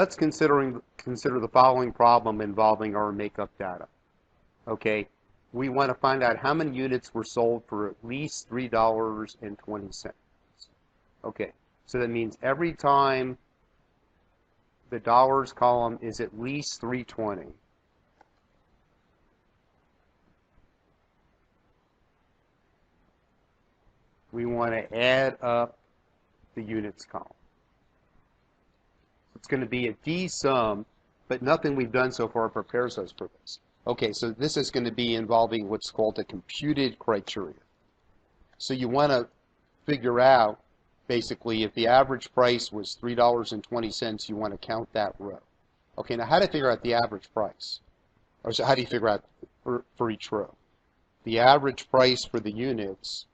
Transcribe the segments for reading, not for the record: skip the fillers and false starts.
let's consider the following problem involving our makeup data. Okay, we want to find out how many units were sold for at least $3.20. Okay, so that means every time the dollars column is at least 320, we want to add up the units column. It's going to be a D sum, but nothing we've done so far prepares us for this. Okay, so this is going to be involving what's called a computed criteria. So you want to figure out, basically, if the average price was $3.20, you want to count that row. Okay, now how do you figure out the average price? Or so how do you figure out for each row? The average price for the units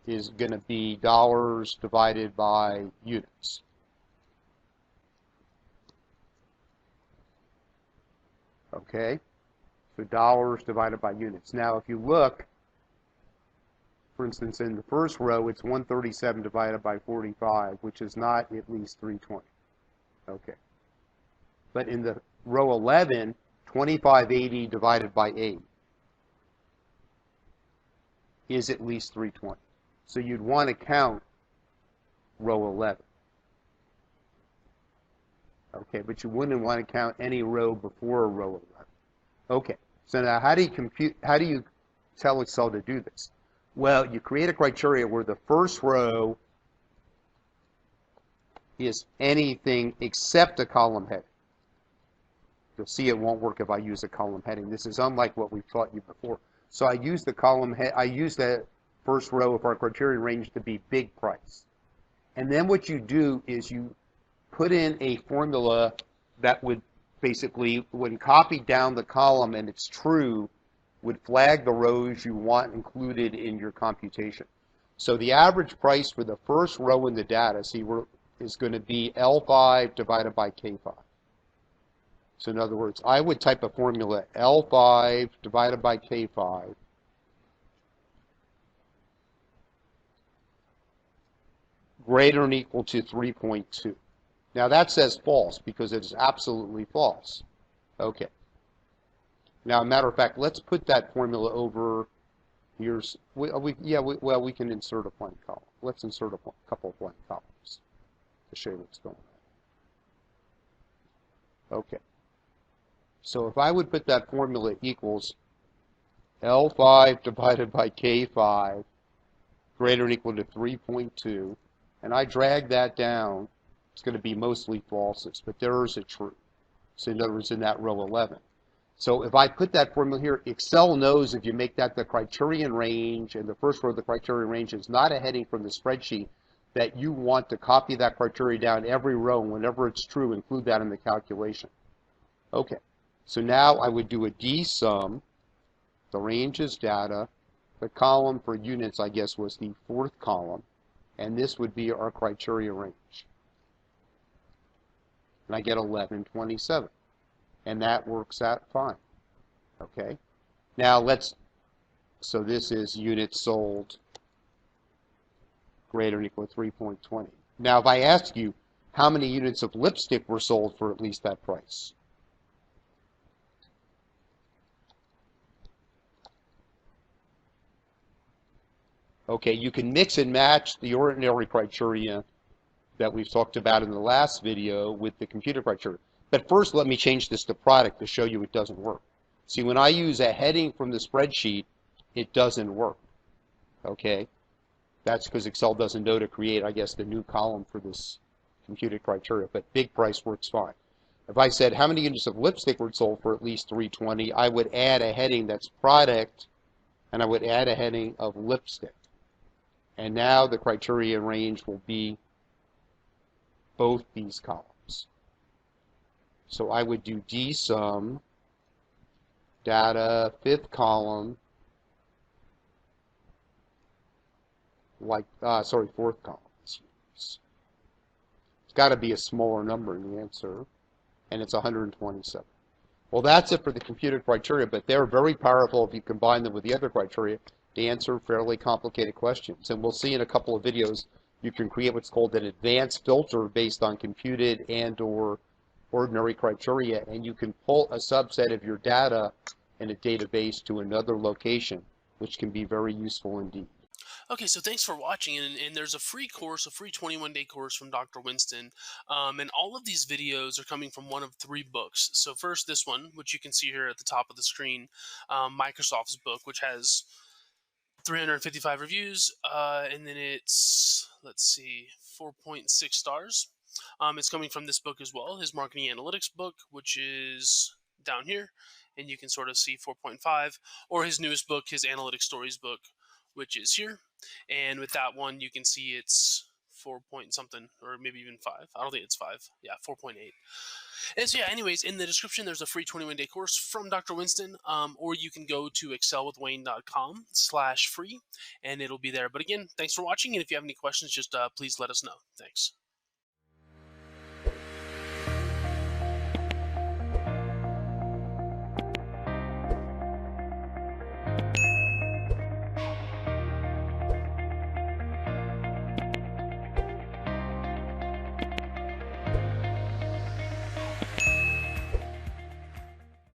is going to be dollars divided by units. Okay, so dollars divided by units. Now, if you look, for instance, in the first row, it's 137 divided by 45, which is not at least 320. Okay. But in the row 11, 2580 divided by 8 is at least 320. So you'd want to count row 11. Okay, but you wouldn't want to count any row before row 11. Okay, so now how do you tell Excel to do this? Well, you create a criteria where the first row is anything except a column heading. You'll see it won't work if I use a column heading. This is unlike what we've taught you before. So I use the column head. I use the first row of our criterion range to be big price. And then what you do is you put in a formula that would basically, when copied down the column and it's true, would flag the rows you want included in your computation. So the average price for the first row in the data, see, is going to be L5 divided by K5. So in other words, I would type a formula L5 divided by K5 greater than or equal to 3.2. Now that says false because it is absolutely false. Okay. Now, a matter of fact, let's put that formula over here. Well, we can insert a blank column. Let's insert a couple of blank columns to show you what's going on. Okay. So if I would put that formula equals L5 divided by K5 greater than or equal to 3.2, and I drag that down, it's going to be mostly falses, but there is a true. So in other words, in that row 11. So if I put that formula here, Excel knows if you make that the criterion range, and the first row of the criterion range is not a heading from the spreadsheet, that you want to copy that criteria down every row, and whenever it's true, include that in the calculation. Okay, so now I would do a D sum. The range is data. The column for units, I guess, was the fourth column, and this would be our criteria range. And I get 1127. And that works out fine. Okay? Now so this is units sold greater than or equal to 3.20. Now if I ask you how many units of lipstick were sold for at least that price, okay, you can mix and match the ordinary criteria that we've talked about in the last video with the computed criteria. But first, let me change this to product to show you it doesn't work. See, when I use a heading from the spreadsheet, it doesn't work. Okay? That's because Excel doesn't know to create, I guess, the new column for this computed criteria. But big price works fine. If I said how many units of lipstick were sold for at least 320, I would add a heading that's product, and I would add a heading of lipstick. And now the criteria range will be both these columns. So I would do D sum, data, fifth column, fourth column. It's got to be a smaller number in the answer, and it's 127. Well, that's it for the computed criteria, but they're very powerful if you combine them with the other criteria to answer fairly complicated questions. And we'll see in a couple of videos you can create what's called an advanced filter based on computed and or ordinary criteria, and you can pull a subset of your data in a database to another location, which can be very useful indeed. Okay, so thanks for watching, and there's a free course, a free 21-day course from Dr. Winston, and all of these videos are coming from one of three books. So first, this one, which you can see here at the top of the screen, Microsoft's book, which has 355 reviews, and then it's, let's see, 4.6 stars. It's coming from this book as well, his marketing analytics book, which is down here, and you can sort of see 4.5, or his newest book, his analytics stories book, which is here. And with that one, you can see it's 4 point something, or maybe even 5. I don't think it's 5. Yeah, 4.8. And so, yeah, anyways, in the description, there's a free 21-day course from Dr. Winston, or you can go to excelwithwayne.com/free, and it'll be there. But again, thanks for watching, and if you have any questions, just please let us know. Thanks.